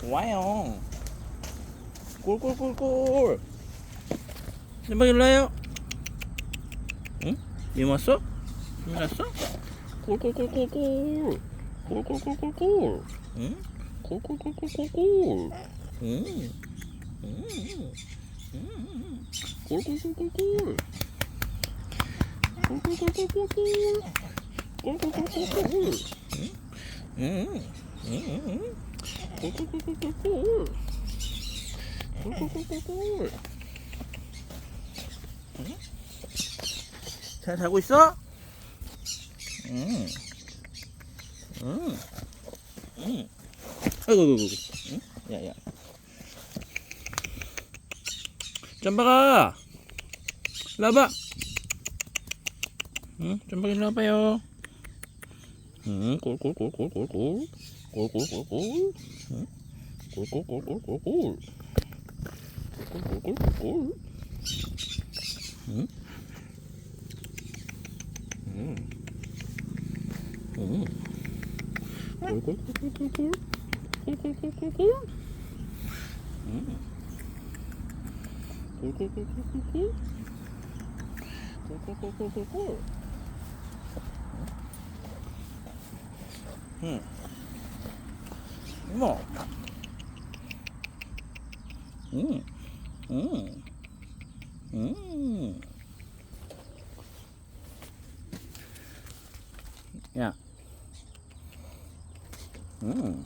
와요. 꿀꿀꿀꿀. 잼박이 일로 와요. 응? 님 왔어? 님 왔어? 꿀꿀꿀꿀꿀. 꿀꿀꿀꿀꿀. 응? 꿀꿀꿀꿀꿀. 응? 꿀꿀꿀꿀꿀. 꿀꿀꿀꿀꿀. 꿀꿀꿀꿀꿀. 꿀꿀꿀꿀꿀. 꿀꿀꿀꿀꿀. 잘 자고 있어? 아이고. 야야. 짬박아, 일로 와봐. 짬박이 일로 와봐요. 꿀꿀꿀꿀꿀꿀. 꿀꿀꿀꿀. 꿀꿀꿀꿀꿀. 꿀꿀꿀꿀꿀. 꿀꿀꿀꿀꿀. 꿀꿀꿀꿀꿀. 꿀꿀꿀꿀꿀. 꿀꿀꿀꿀꿀. 이모. 야. 응?